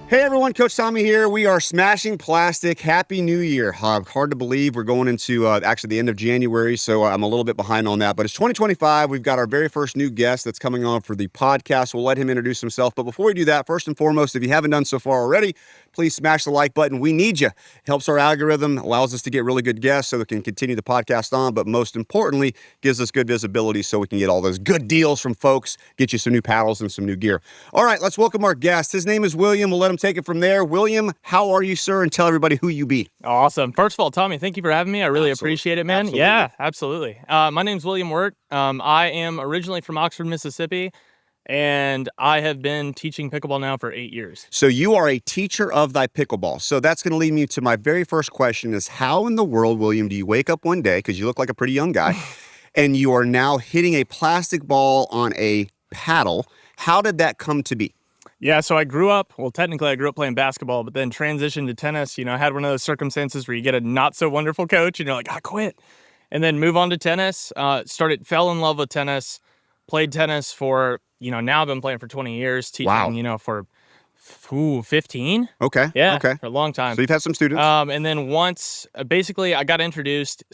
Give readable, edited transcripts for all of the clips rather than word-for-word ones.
Hey everyone, Coach Tommy here. We are smashing plastic. Happy New Year. Hard to believe we're going into actually the end of January, so I'm a little bit behind on that. But it's 2025. We've got our very first new guest that's coming on for the podcast. We'll let him introduce himself. But before we do that, first and foremost, if you haven't done so far already, please smash the like button. We need you. It helps our algorithm, allows us to get really good guests so we can continue the podcast on. But most importantly, gives us good visibility so we can get all those good deals from folks, get you some new paddles and some new gear. All right, let's welcome our guest. His name is William. We'll let him take it from there. William, how are you, sir? And tell everybody who you be. Awesome. First of all, Tommy, thank you for having me. I really Absolutely. appreciate it, man. Absolutely. Yeah, absolutely. My name's William Wert. I am originally from Oxford, Mississippi, and I have been teaching pickleball now for 8 years. So you are a teacher of thy pickleball. So that's going to lead me to my very first question is how in the world, William, do you wake up one day, because you look like a pretty young guy, and you are now hitting a plastic ball on a paddle? How did that come to be? Yeah, so I grew up playing basketball, but then transitioned to tennis. I had one of those circumstances where you get a not so wonderful coach and you're like, I quit. And then move on to tennis, fell in love with tennis, played tennis for, now I've been playing for 20 years, teaching, Wow. For 15. Okay. Yeah, Okay. for a long time. So you've had some students. And then once, basically, I got introduced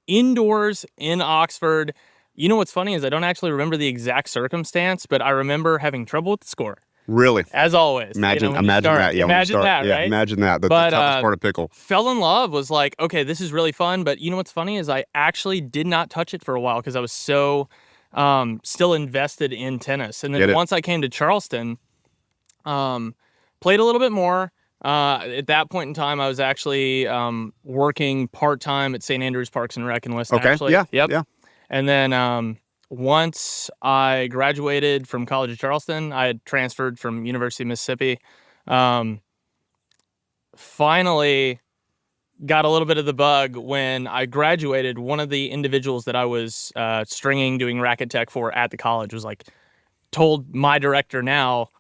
indoors in Oxford. You know what's funny is I don't actually remember the exact circumstance, but I remember having trouble with the score. Really? As always. Imagine that. Yeah, Imagine that, yeah, right? imagine that. The But, toughest part of pickle. Fell in love, was like, okay, this is really fun. But you know what's funny is I actually did not touch it for a while because I was so still invested in tennis. And then once I came to Charleston, played a little bit more. At that point in time, I was actually working part-time at St. Andrews Parks and Rec in West Ashley. Yeah. Yep. Yeah. And then once I graduated from College of Charleston, I had transferred from University of Mississippi. Finally got a little bit of the bug when I graduated. One of the individuals that I was stringing, doing racket tech for at the college was like, told my director now,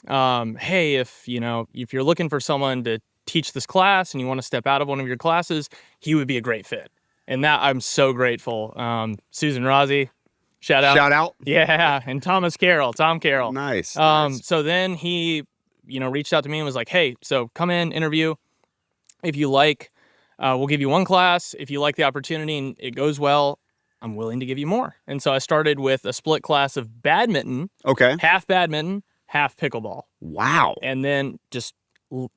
hey, if you're looking for someone to teach this class and you want to step out of one of your classes, he would be a great fit. And that I'm so grateful. Susan Rossi, shout out. Shout out. Yeah, and Tom Carroll. Nice. So then he, reached out to me and was like, hey, so come in, interview. If you like, we'll give you one class. If you like the opportunity and it goes well, I'm willing to give you more. And so I started with a split class of badminton. Okay. Half badminton, half pickleball. Wow. And then just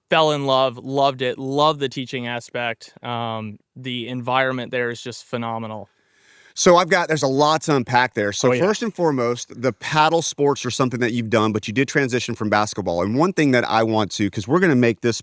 fell in love, loved it, loved the teaching aspect. The environment there is just phenomenal. So there's a lot to unpack there. So first and foremost, the paddle sports are something that you've done, but you did transition from basketball. And one thing that I want to, because we're going to make this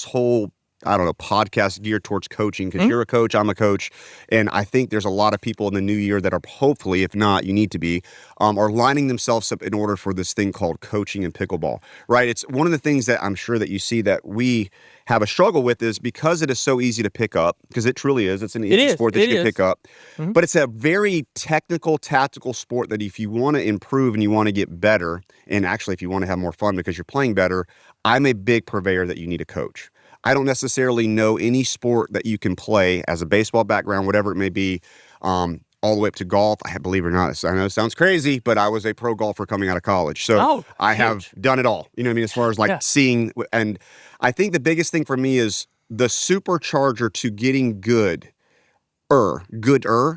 whole, podcast geared towards coaching, because you're a coach, I'm a coach. And I think there's a lot of people in the new year that are hopefully, if not, you need to be, are lining themselves up in order for this thing called coaching and pickleball, right? It's one of the things that I'm sure that you see that we have a struggle with is because it is so easy to pick up, because it truly is. It's an easy sport that you can pick up. Mm-hmm. But it's a very technical, tactical sport that if you want to improve and you want to get better, and actually if you want to have more fun because you're playing better, I'm a big purveyor that you need a coach. I don't necessarily know any sport that you can play as a baseball background, whatever it may be, all the way up to golf. I believe it or not, I know it sounds crazy, but I was a pro golfer coming out of college. So I have done it all, as far as seeing. And I think the biggest thing for me is the supercharger to getting gooder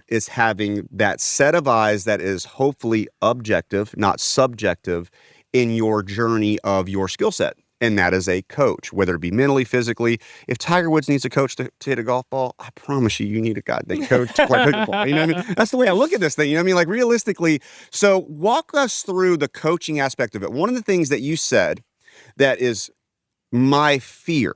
is having that set of eyes that is hopefully objective, not subjective, in your journey of your skill set. And that is a coach, whether it be mentally, physically. If Tiger Woods needs a coach to hit a golf ball, I promise you need a goddamn coach to play pickleball. You know what I mean? That's the way I look at this thing. You know what I mean? Like realistically. So walk us through the coaching aspect of it. One of the things that you said that is my fear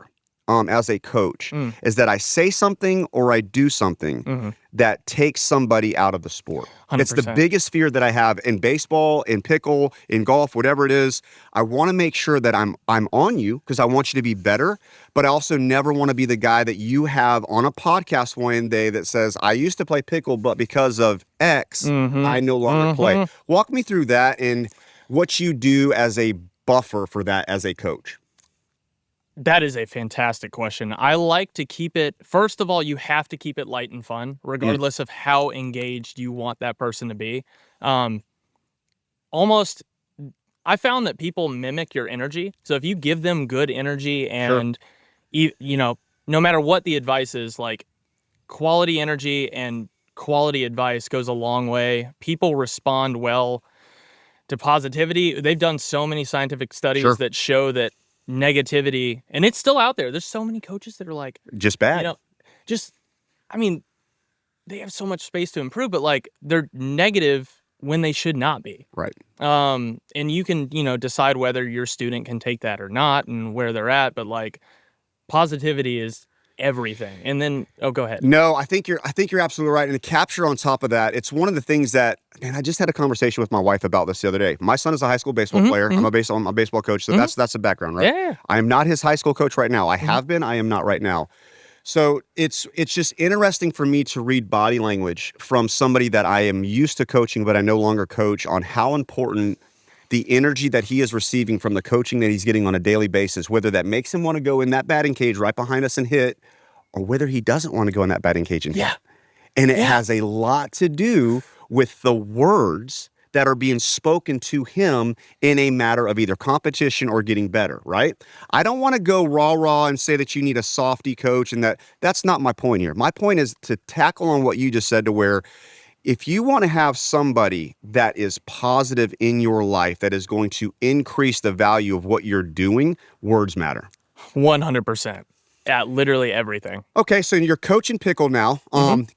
as a coach is that I say something or I do something that takes somebody out of the sport. 100%. It's the biggest fear that I have in baseball, in pickle, in golf, whatever it is. I want to make sure that I'm on you because I want you to be better, but I also never want to be the guy that you have on a podcast one day that says, I used to play pickle, but because of X, I no longer play. Walk me through that and what you do as a buffer for that as a coach. That is a fantastic question. I like to keep it, first of all, you have to keep it light and fun, regardless of how engaged you want that person to be. I I found that people mimic your energy. So if you give them good energy and, no matter what the advice is, like quality energy and quality advice goes a long way. People respond well to positivity. They've done so many scientific studies that show that negativity, and it's still out there. There's so many coaches that are like, just bad. They have so much space to improve, but like they're negative when they should not be. Right. And you can, decide whether your student can take that or not and where they're at, but like positivity is everything. And then go ahead. No, I think you're absolutely right. And the capture on top of that, it's one of the things that, man, I just had a conversation with my wife about this the other day. My son is a high school baseball player. I'm a baseball coach, so that's the background, right? Yeah. I am not his high school coach right now. I have been, I am not right now. So it's just interesting for me to read body language from somebody that I am used to coaching, but I no longer coach, on how important the energy that he is receiving from the coaching that he's getting on a daily basis, whether that makes him want to go in that batting cage right behind us and hit, or whether he doesn't want to go in that batting cage and hit. And it has a lot to do with the words that are being spoken to him in a matter of either competition or getting better, right? I don't want to go rah and say that you need a softy coach, and that's not my point here. My point is to tackle on what you just said, to where if you want to have somebody that is positive in your life, that is going to increase the value of what you're doing, words matter. 100%. At literally everything. Okay, so you're coaching pickle now.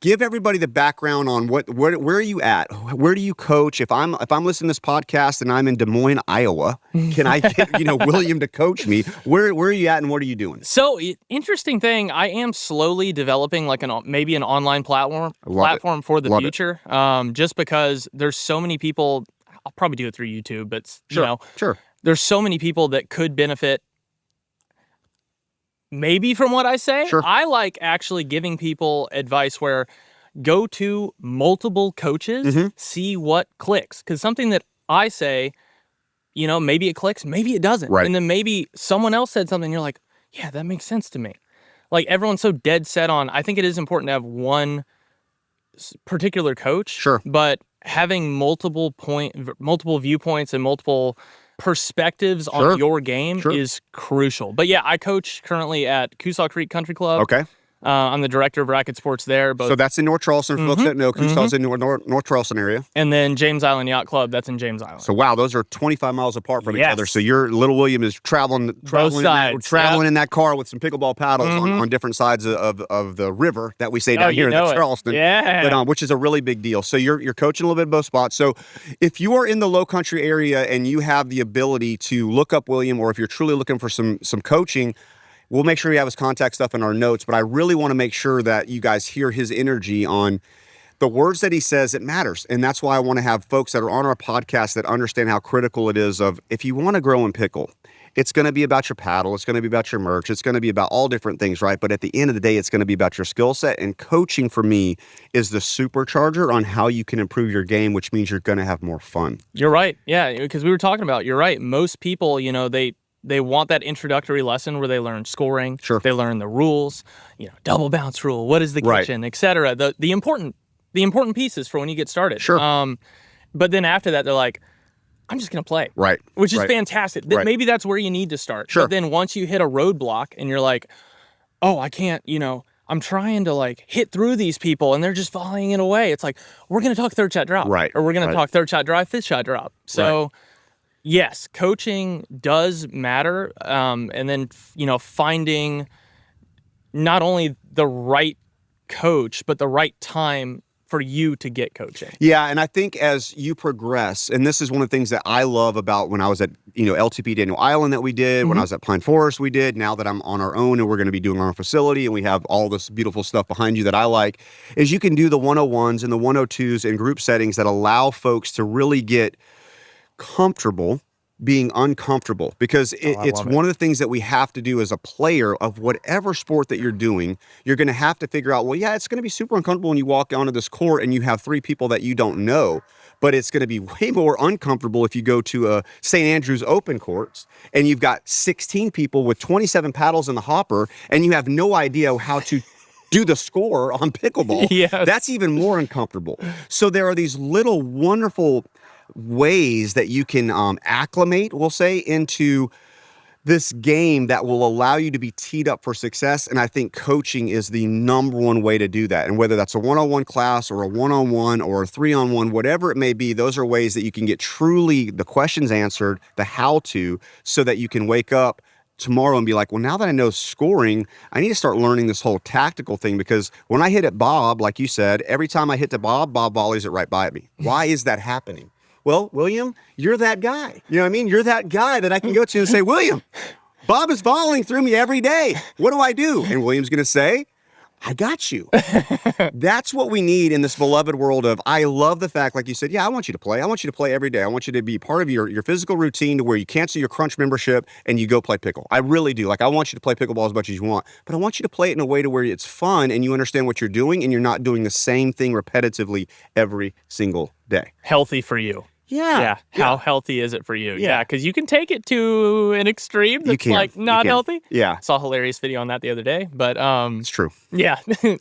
Give everybody the background on where are you at? Where do you coach? If I'm listening to this podcast and I'm in Des Moines, Iowa, can I get William to coach me? Where are you at and what are you doing? So interesting thing, I am slowly developing like maybe an online platform for the future. Just because there's so many people. I'll probably do it through YouTube, but Sure. There's so many people that could benefit. Maybe from what I say. Sure. I like actually giving people advice where go to multiple coaches, see what clicks. Because something that I say, maybe it clicks, maybe it doesn't. Right. And then maybe someone else said something, and you're like, yeah, that makes sense to me. Like everyone's so dead set on, I think it is important to have one particular coach. Sure. But having multiple viewpoints and multiple perspectives on your game is crucial. But yeah, I coach currently at Coosaw Creek Country Club. Okay. I'm the director of racket sports there. So that's in North Charleston. For folks that know, Coosaw's in North Charleston area. And then James Island Yacht Club, that's in James Island. So wow, those are 25 miles apart from each other. So your little William is traveling in that car with some pickleball paddles on different sides of the river that we say down here in Charleston. Yeah. But which is a really big deal. So you're coaching a little bit of both spots. So if you are in the Low Country area and you have the ability to look up William, or if you're truly looking for some coaching, we'll make sure we have his contact stuff in our notes, but I really want to make sure that you guys hear his energy on the words that he says. It matters. And that's why I want to have folks that are on our podcast that understand how critical it is of, if you want to grow in pickle, it's going to be about your paddle. It's going to be about your merch. It's going to be about all different things, right? But at the end of the day, it's going to be about your skill set. And coaching for me is the supercharger on how you can improve your game, which means you're going to have more fun. You're right. Yeah, because we were talking about, you're right. Most people, they want that introductory lesson where they learn scoring. Sure. They learn the rules, double bounce rule, what is the kitchen, etc. The important pieces for when you get started. Sure. But then after that, they're like, I'm just going to play. Right. Which is fantastic. Maybe that's where you need to start. Sure. But then once you hit a roadblock and you're like, oh, I can't, I'm trying to like hit through these people and they're just volleying it away. It's like, we're going to talk third shot drop. Right. Or we're going to talk third shot drive, fifth shot drop. So yes, coaching does matter. And then, finding not only the right coach, but the right time for you to get coaching. Yeah, and I think as you progress, and this is one of the things that I love about when I was at, LTP Daniel Island that we did, when I was at Pine Forest we did, now that I'm on our own and we're going to be doing our own facility and we have all this beautiful stuff behind you that I like, is you can do the 101s and the 102s in group settings that allow folks to really get comfortable being uncomfortable, because it's one of the things that we have to do as a player of whatever sport that you're doing. You're going to have to figure out, well, yeah, it's going to be super uncomfortable when you walk onto this court and you have three people that you don't know, but it's going to be way more uncomfortable if you go to a St. Andrews Open courts and you've got 16 people with 27 paddles in the hopper and you have no idea how to do the score on pickleball. Yes. That's even more uncomfortable. So there are these little wonderful ways that you can acclimate, we'll say, into this game that will allow you to be teed up for success. And I think coaching is the number one way to do that. And whether that's a one-on-one class or a one-on-one or a three-on-one, whatever it may be, those are ways that you can get truly the questions answered, the how-to, so that you can wake up tomorrow and be like, well, now that I know scoring, I need to start learning this whole tactical thing, because when I hit at Bob, like you said, every time I hit to Bob volleys it right by at me. Why is that happening? Well, William, you're that guy. You know what I mean? You're that guy that I can go to and say, William, Bob is volleying through me every day. What do I do? And William's going to say, I got you. That's what we need in this beloved world of, I love the fact, like you said, yeah, I want you to play. I want you to play every day. I want you to be part of your physical routine to where you cancel your crunch membership and you go play pickle. I really do. Like, I want you to play pickleball as much as you want, but I want you to play it in a way to where it's fun and you understand what you're doing and you're not doing the same thing repetitively every single day. Healthy for you. Yeah. How healthy is it for you? Yeah. Because you can take it to an extreme that's like not healthy. Yeah. Saw a hilarious video on that the other day, but it's true. Yeah. The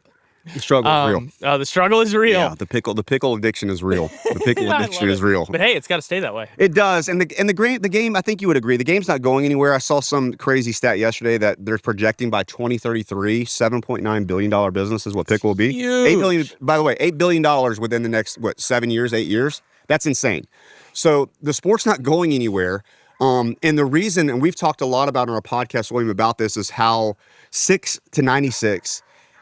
struggle is real. The struggle is real. Yeah, the pickle addiction is real. The pickle addiction is real. But hey, it's got to stay that way. It does. And the game, I think you would agree, the game's not going anywhere. I saw some crazy stat yesterday that they're projecting by 2033, $7.9 billion business is what pickle will be. Huge. $8 billion, by the way, $8 billion within the next, 7 years, 8 years? That's insane. So the sport's not going anywhere. And the reason, and we've talked a lot about on our podcast, William, about this, is how 6 to 96,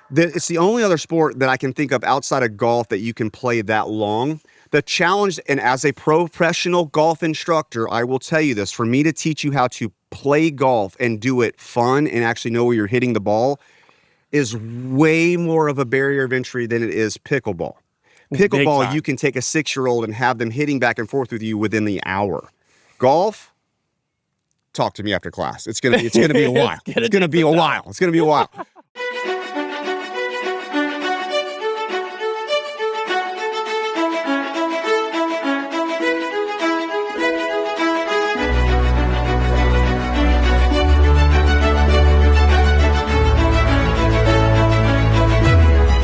it's the only other sport that I can think of outside of golf that you can play that long. The challenge, and as a professional golf instructor, I will tell you this, for me to teach you how to play golf and do it fun and actually know where you're hitting the ball is way more of a barrier of entry than it is pickleball. Pickleball, you can take a 6-year-old and have them hitting back and forth with you within the hour. Golf, talk to me after class. It's gonna be a while. It's gonna be a while. It's gonna be a while.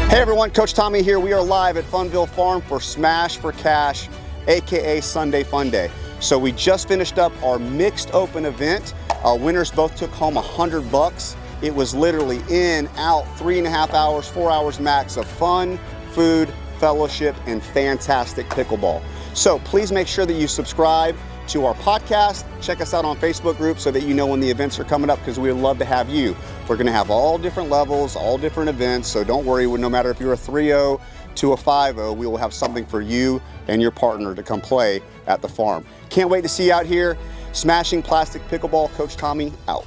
Hey everyone, Coach Tommy here. We are live at Funville Farm for Smash for Cash, aka Sunday Fun Day. So we just finished up our mixed open event. Our winners both took home $100. It was literally in, out, 3.5 hours, 4 hours max of fun, food, fellowship, and fantastic pickleball. So please make sure that you subscribe to our podcast. Check us out on Facebook group so that you know when the events are coming up, because we would love to have you. We're going to have all different levels, all different events. So don't worry, no matter if you're a 3-0 to a 5-0, we will have something for you and your partner to come play at the farm. Can't wait to see you out here. Smashing plastic pickleball. Coach Tommy out.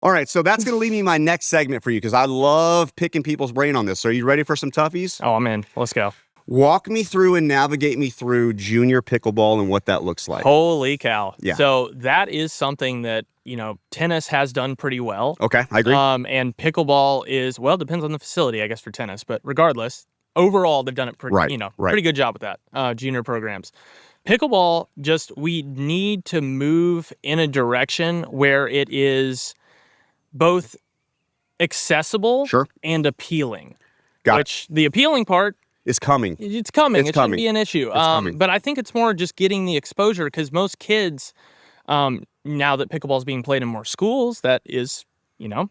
All right, so that's going to lead me my next segment for you, because I love picking people's brain on this. So are you ready for some toughies? Oh, I'm in. Let's go. Walk me through and navigate me through junior pickleball and what that looks like. Holy cow. Yeah. So that is something that, tennis has done pretty well. Okay, I agree. And pickleball is, well, depends on the facility, I guess, for tennis. But regardless, overall, they've done it pretty, pretty good job with that, junior programs. Pickleball, we need to move in a direction where it is both accessible and appealing. Which the appealing part is coming. It's coming. It shouldn't be an issue. But I think it's more just getting the exposure, because most kids, now that pickleball is being played in more schools, that is,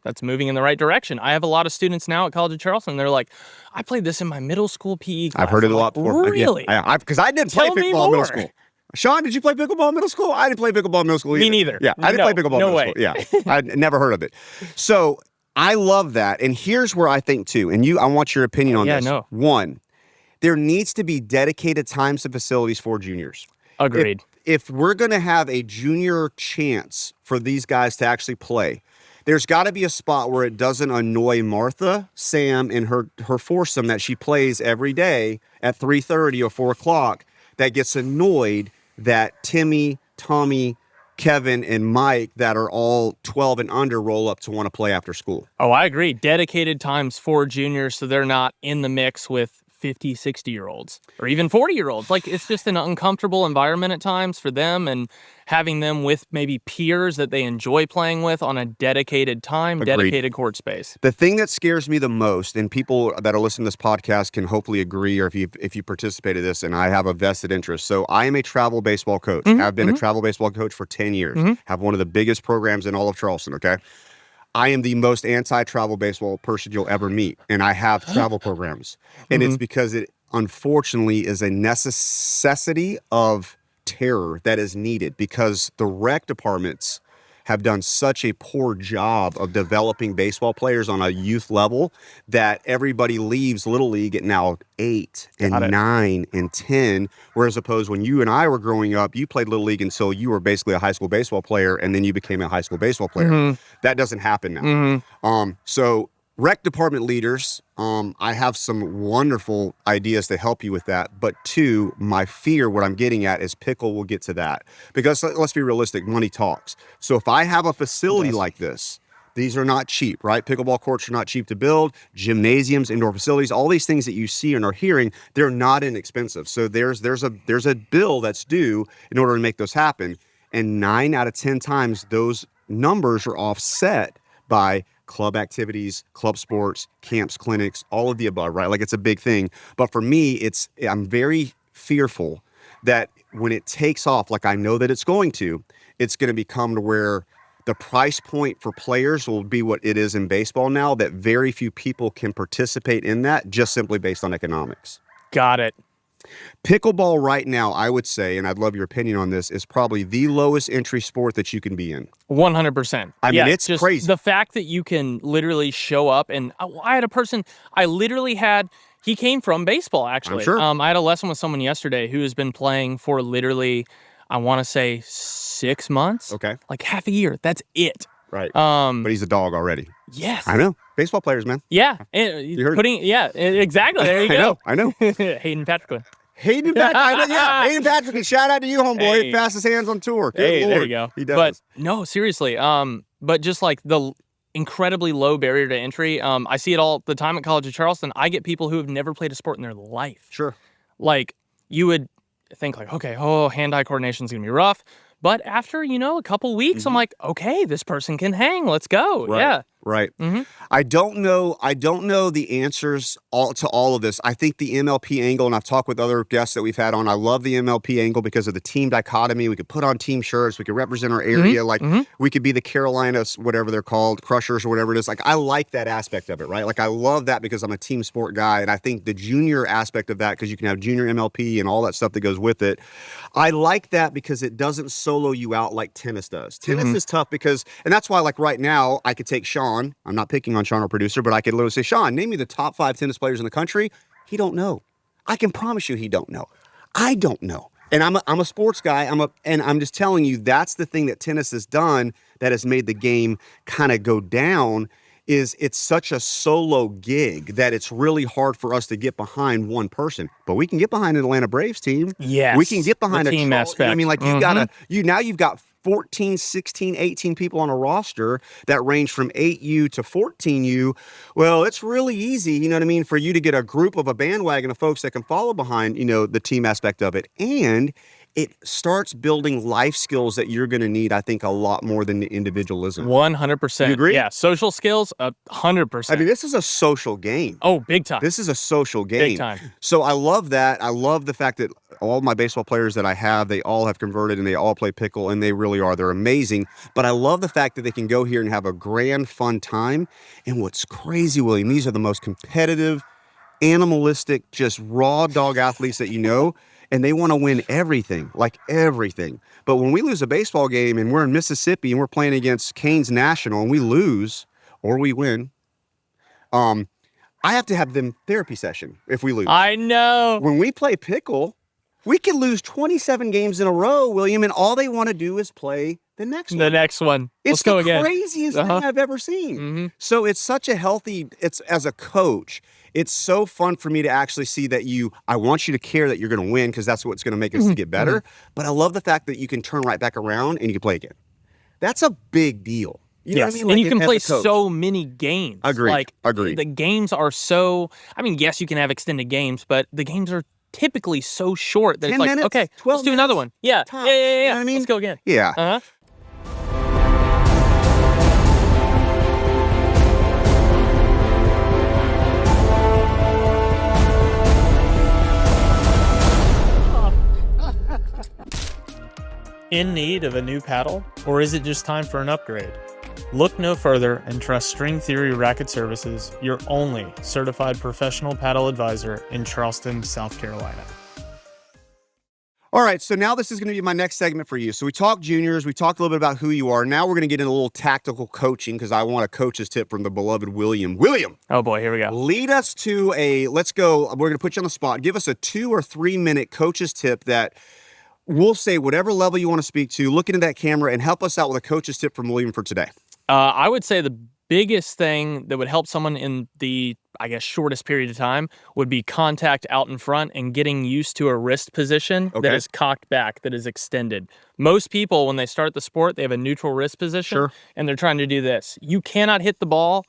that's moving in the right direction. I have a lot of students now at College of Charleston. They're like, I played this in my middle school PE class. I've heard it a lot before. Really? Yeah, because I didn't play pickleball in middle school. Sean, did you play pickleball in middle school? I didn't play pickleball in middle school either. Me neither. Yeah, I didn't play pickleball in middle school. Yeah, I'd never heard of it. So I love that. And here's where I think too, and I want your opinion on this. No. One, there needs to be dedicated times and facilities for juniors. Agreed. If we're going to have a junior chance for these guys to actually play, there's got to be a spot where it doesn't annoy Martha, Sam, and her foursome that she plays every day at 3:30 or 4 o'clock, that gets annoyed that Timmy, Tommy, Kevin, and Mike, that are all 12 and under, roll up to want to play after school. Oh, I agree. Dedicated times for juniors so they're not in the mix with 50, 60-year-olds or even 40-year-olds. Like, it's just an uncomfortable environment at times for them, and having them with maybe peers that they enjoy playing with on a dedicated time, Agreed. dedicated court space. The thing that scares me the most, and people that are listening to this podcast can hopefully agree, or if you participate in this, and I have a vested interest. So I am a travel baseball coach. I've been a travel baseball coach for 10 years. Have one of the biggest programs in all of Charleston, okay? I am the most anti-travel baseball person you'll ever meet, and I have travel programs. And it's because it, unfortunately, is a necessity of terror that is needed, because the rec departments have done such a poor job of developing baseball players on a youth level that everybody leaves Little League at now 8 and 9 and 10, whereas opposed when you and I were growing up, you played Little League until you were basically a high school baseball player, and then you became a high school baseball player. That doesn't happen now. So rec department leaders, I have some wonderful ideas to help you with that. But two, my fear, what I'm getting at, is Pickle will get to that. Because let's be realistic, money talks. So if I have a facility like this, these are not cheap, right? Pickleball courts are not cheap to build. Gymnasiums, indoor facilities, all these things that you see and are hearing, they're not inexpensive. So there's a bill that's due in order to make those happen. And 9 out of 10 times, those numbers are offset by club activities, club sports, camps, clinics, all of the above, right? Like, it's a big thing. But for me, I'm very fearful that when it takes off, like I know that it's going to become to where the price point for players will be what it is in baseball now, that very few people can participate in that just simply based on economics. Got it. Pickleball right now, I would say, and I'd love your opinion on this, is probably the lowest entry sport that you can be in. 100%. I mean, it's just crazy. The fact that you can literally show up, and I had a person, he came from baseball, actually. I'm sure. I had a lesson with someone yesterday who has been playing for literally, I want to say 6 months. Okay. Like half a year. That's it. Right. But he's a dog already. Yes. I know. Baseball players, man. Yeah. You heard exactly. There you go. I know. Hayden Patrick. Hayden Patrick, and shout out to you, homeboy. Hey. Fastest hands on tour. Good Hey, Lord. there you go. He does. But no, seriously. But just like the incredibly low barrier to entry. I see it all the time at College of Charleston. I get people who have never played a sport in their life. Sure. Like, you would think like, okay, hand-eye coordination is going to be rough. But after, a couple weeks, I'm like, okay, this person can hang. Let's go. Right. Yeah. Right. I don't know the answers to all of this. I think the MLP angle, and I've talked with other guests that we've had on, I love the MLP angle because of the team dichotomy. We could put on team shirts. We could represent our area. We could be the Carolinas, whatever they're called, Crushers or whatever it is. Like, I like that aspect of it, right? Like, I love that because I'm a team sport guy. And I think the junior aspect of that, because you can have junior MLP and all that stuff that goes with it. I like that because it doesn't solo you out like tennis does. Tennis is tough because, and that's why, like, right now, I could take Sean. I'm not picking on Sean, our producer, but I could literally say, Sean, name me the top 5 tennis players in the country. He don't know. I can promise you he don't know. I don't know. And I'm a sports guy. And I'm just telling you, that's the thing that tennis has done that has made the game kind of go down, is it's such a solo gig that it's really hard for us to get behind one person. But we can get behind an Atlanta Braves team. Yes. We can get behind the team aspect. I mean, like, you've got 14, 16, 18 people on a roster that range from 8U to 14U. Well, it's really easy, you know what I mean, for you to get a group of a bandwagon of folks that can follow behind, the team aspect of it. And it starts building life skills that you're going to need, I think, a lot more than the individualism. 100%. You agree? Yeah, social skills, 100%. I mean, this is a social game. Oh, big time. This is a social game. Big time. So I love that. I love the fact that all my baseball players that I have, they all have converted and they all play pickle, and they really are. They're amazing. But I love the fact that they can go here and have a grand, fun time. And what's crazy, William, these are the most competitive, animalistic, just raw dog athletes that you know. And they want to win everything, like everything. But when we lose a baseball game and we're in Mississippi and we're playing against Canes National and we lose or we win, I have to have them therapy session if we lose. I know. When we play pickle, we can lose 27 games in a row, William, and all they want to do is play the next one. The next one. Let's go again. It's the craziest thing I've ever seen. So it's such a healthy, as a coach, it's so fun for me to actually see that I want you to care that you're going to win because that's what's going to make us to get better. But I love the fact that you can turn right back around and you can play again. That's a big deal. You know what I mean? And you can as play a coach. so many games. Agreed. The games are so, I mean, yes, you can have extended games, but the games are typically so short that 10 it's like, minutes, okay, 12 let's do another one. Yeah. tops. Yeah. You know what I mean? Let's go again. Yeah. Uh-huh. In need of a new paddle, or is it just time for an upgrade? Look no further and trust String Theory Racket Services, your only certified professional paddle advisor in Charleston, South Carolina. All right, so now this is going to be my next segment for you. So we talked juniors, we talked a little bit about who you are. Now we're going to get into a little tactical coaching because I want a coach's tip from the beloved William. William! Oh boy, here we go. Lead us to let's go, we're going to put you on the spot. Give us a 2 or 3 minute coach's tip that we'll say whatever level you want to speak to, look into that camera and help us out with a coach's tip from William for today. I would say the biggest thing that would help someone in the, I guess, shortest period of time would be contact out in front and getting used to a wrist position that is cocked back, that is extended. Most people, when they start the sport, they have a neutral wrist position, and they're trying to do this. You cannot hit the ball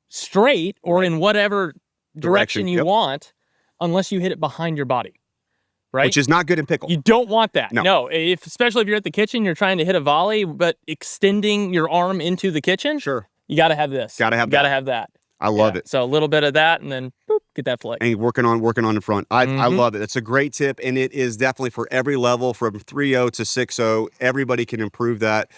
straight or in whatever direction you want unless you hit it behind your body. Right? Which is not good in pickle. You don't want that. No. Especially if you're at the kitchen, you're trying to hit a volley, but extending your arm into the kitchen. Sure. You got to have this. Got to have that. I love it. So a little bit of that, and then boop, get that flick. And working on in front. I love it. It's a great tip, and it is definitely for every level, from 3-0 to 6-0. Everybody can improve that.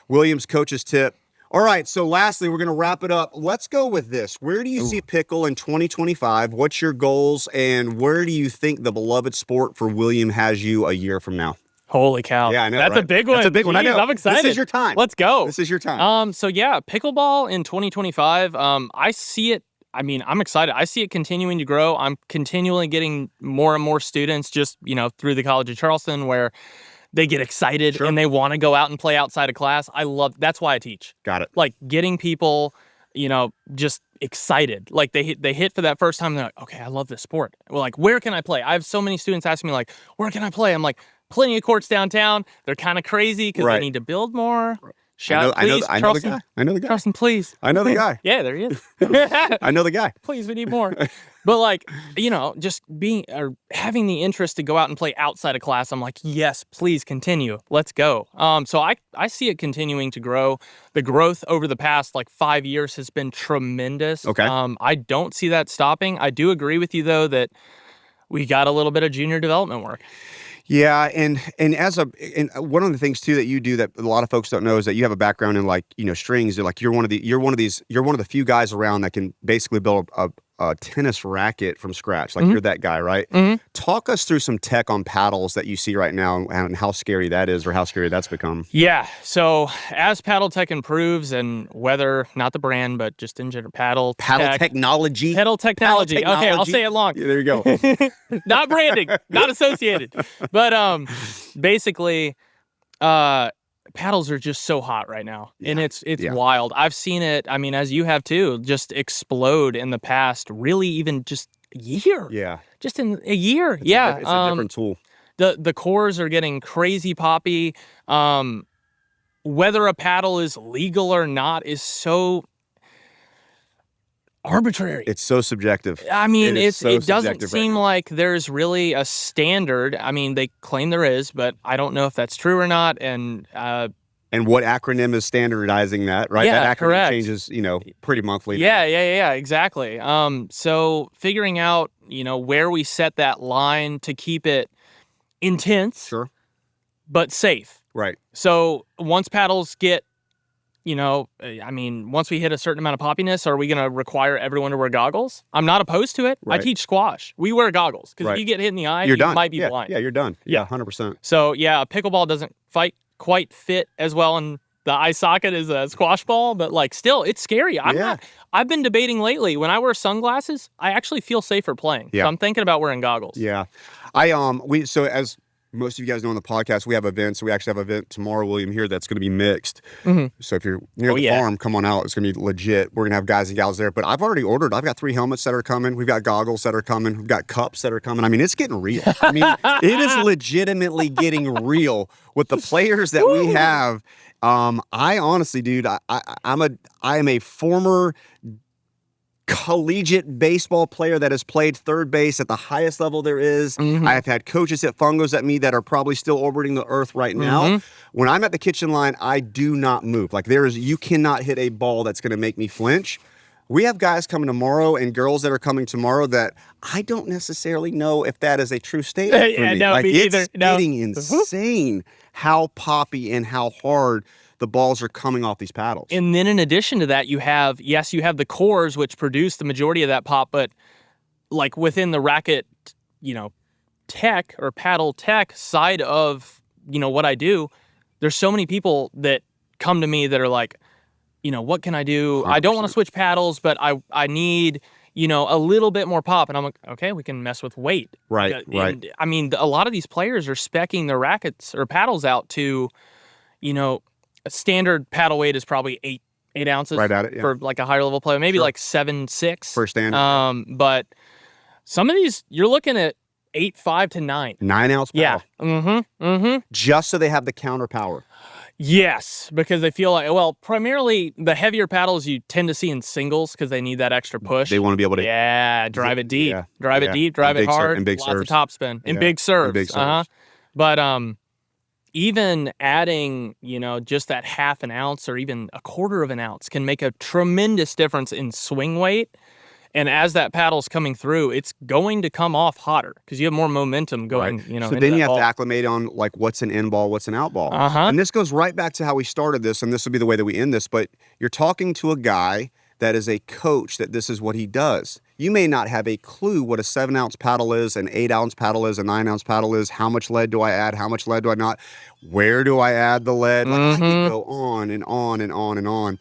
Williams' coach's tip. All right, so lastly, we're going to wrap it up. Let's go with this. Where do you see pickle in 2025? What's your goals, and where do you think the beloved sport for William has you a year from now? Holy cow. Yeah, I know, That's right? a big one. That's a big one. I know. I'm excited. This is your time. Let's go. This is your time. So yeah, pickleball in 2025, I see it. I mean, I'm excited. I see it continuing to grow. I'm continually getting more and more students just, through the College of Charleston where they get excited and they want to go out and play outside of class. That's why I teach. Got it. Like getting people, just excited. Like they hit for that first time. They're like, okay, I love this sport. Well, like, where can I play? I have so many students asking me like, where can I play? I'm like, plenty of courts downtown. They're kind of crazy because they need to build more. Shout, please, I know the guy. I know the guy. Charleston, please. I know the guy. Yeah, there he is. I know the guy. Please, we need more. But just having the interest to go out and play outside of class, I'm like, yes, please continue. Let's go. So I see it continuing to grow. The growth over the past 5 years has been tremendous. Okay. I don't see that stopping. I do agree with you though that we got a little bit of junior development work. Yeah, and one of the things too that you do that a lot of folks don't know is that you have a background in strings. You're one of the few guys around that can basically build a tennis racket from scratch. You're that guy, right? Mm-hmm. Talk us through some tech on paddles that you see right now and how scary that is or how scary that's become. Yeah, so as paddle tech improves and whether, not the brand, but just in general, paddle technology. Paddle technology. Okay, I'll say it long. Yeah, there you go. Not branding, not associated. But basically, paddles are just so hot right now, and it's wild. I've seen it, I mean, as you have too, just explode in the past, really even just a year. Yeah. Just in a year. It's a different tool. The cores are getting crazy poppy. Whether a paddle is legal or not is so arbitrary. It's so subjective. I mean, it doesn't seem like there's really a standard. I mean, they claim there is, but I don't know if that's true or not. And what acronym is standardizing that, right? Yeah, that acronym correct. changes, pretty monthly. Yeah, exactly. So figuring out, where we set that line to keep it intense, sure, but safe. Right. So once paddles get, once we hit a certain amount of poppiness, are we going to require everyone to wear goggles? I'm not opposed to it. Right. I teach squash. We wear goggles because if you get hit in the eye, you might be blind. Yeah, you're done. Yeah, 100%. So, pickleball doesn't quite fit as well in the eye socket as a squash ball, but still, it's scary. I've been debating lately, when I wear sunglasses, I actually feel safer playing. Yeah. So I'm thinking about wearing goggles. Yeah. So as most of you guys know on the podcast, we have events. We actually have an event tomorrow, William, here that's going to be mixed. Mm-hmm. So if you're near the farm, come on out. It's going to be legit. We're going to have guys and gals there. But I've already ordered. I've got 3 helmets that are coming. We've got goggles that are coming. We've got cups that are coming. I mean, it's getting real. I mean, it is legitimately getting real with the players that we have. I honestly, dude, I am a former collegiate baseball player that has played third base at the highest level there is. I have had coaches hit fungos at me that are probably still orbiting the earth right now. When I'm at the kitchen line, I do not move. Like you cannot hit a ball that's going to make me flinch. We have guys coming tomorrow and girls that are coming tomorrow that I don't necessarily know if that is a true statement for me. No, like, me it's either. getting insane how poppy and how hard the balls are coming off these paddles. And then in addition to that, you have the cores, which produce the majority of that pop, but like within the racket, tech or paddle tech side of, what I do, there's so many people that come to me that are like, what can I do? 100%. I don't want to switch paddles, but I need, a little bit more pop. And I'm like, okay, we can mess with weight. Right. And, I mean, a lot of these players are speccing their rackets or paddles out to, a standard paddle weight is probably 8 ounces. Right at it, yeah. For like a higher level player, maybe like 7.6 for standard. But some of these you're looking at 8.5 to 9. 9 ounce paddle. Yeah. Just so they have the counter power. Yes, because they feel like, primarily the heavier paddles you tend to see in singles because they need that extra push. They want to be able to drive it deep, drive it and hard, and big lots serves. of topspin, and Yeah, big serves. and big serves. But even adding, just that half an ounce or even a quarter of an ounce can make a tremendous difference in swing weight. And as that paddle's coming through, it's going to come off hotter because you have more momentum going, So then you have to acclimate on like what's an in ball, what's an out ball. And this goes right back to how we started this, and this will be the way that we end this, but you're talking to a guy that is a coach that this is what he does. You may not have a clue what a 7 ounce paddle is, an 8 ounce paddle is, a 9 ounce paddle is, how much lead do I add, how much lead do I not, where do I add the lead? Like, I can go on and on and on and on.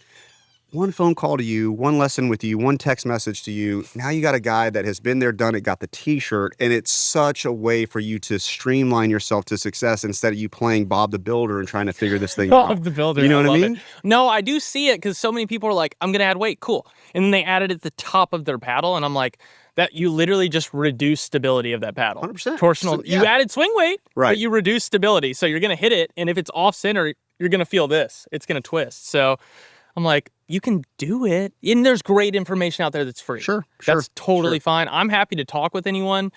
One phone call to you, one lesson with you, one text message to you. Now you got a guy that has been there, done it, got the t-shirt, and it's such a way for you to streamline yourself to success instead of you playing Bob the Builder and trying to figure this thing out. Bob the Builder. You know what I mean? It. No, I do see it because so many people are like, I'm going to add weight. Cool. And then they add it at the top of their paddle, and I'm like, that you literally just reduce stability of that paddle. 100%. Torsional. You added swing weight, right? But you reduce stability. So you're going to hit it, and if it's off center, you're going to feel this. It's going to twist. So I'm like, you can do it. And there's great information out there that's free. Sure. That's totally fine. I'm happy to talk with anyone.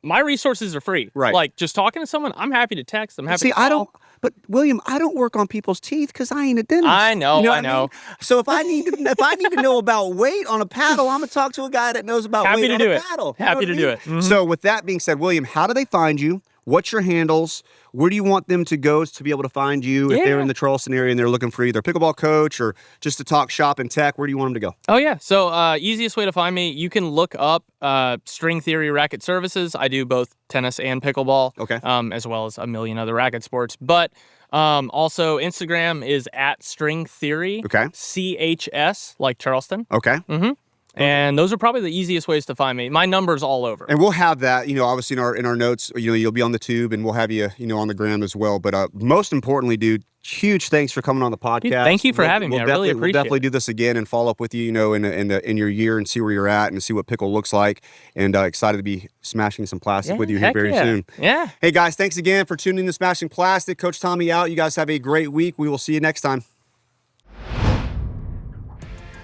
My resources are free. Right. Like, just talking to someone, I'm happy to text. I'm happy to call. But William, I don't work on people's teeth because I ain't a dentist. I know, you know I know. I mean? So if I need to know about weight on a paddle, I'm gonna talk to a guy that knows about weight on a paddle. Happy to do it. Mm-hmm. So with that being said, William, how do they find you? What's your handles? Where do you want them to go to be able to find you if they're in the Charleston area and they're looking for either a pickleball coach or just to talk shop and tech? Where do you want them to go? Oh, yeah. So easiest way to find me, you can look up String Theory Racket Services. I do both tennis and pickleball, as well as a million other racket sports. But also Instagram is at String Theory, CHS, like Charleston. Okay. Mm-hmm. And those are probably the easiest ways to find me. My number's all over. And we'll have that, obviously in our notes, you'll be on the tube and we'll have you, on the gram as well. But most importantly, dude, huge thanks for coming on the podcast. Dude, thank you for having me. I really appreciate it. We'll definitely do this again and follow up with you, in your year and see where you're at and see what pickle looks like. And excited to be smashing some plastic with you here very soon. Yeah. Hey guys, thanks again for tuning in to Smashing Plastic. Coach Tommy out. You guys have a great week. We will see you next time.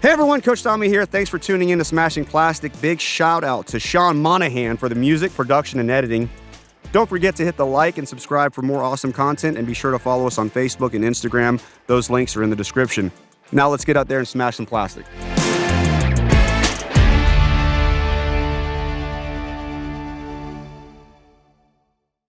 Hey everyone, Coach Tommy here. Thanks for tuning in to Smashing Plastic. Big shout out to Sean Monahan for the music, production, and editing. Don't forget to hit the like and subscribe for more awesome content, and be sure to follow us on Facebook and Instagram. Those links are in the description. Now let's get out there and smash some plastic.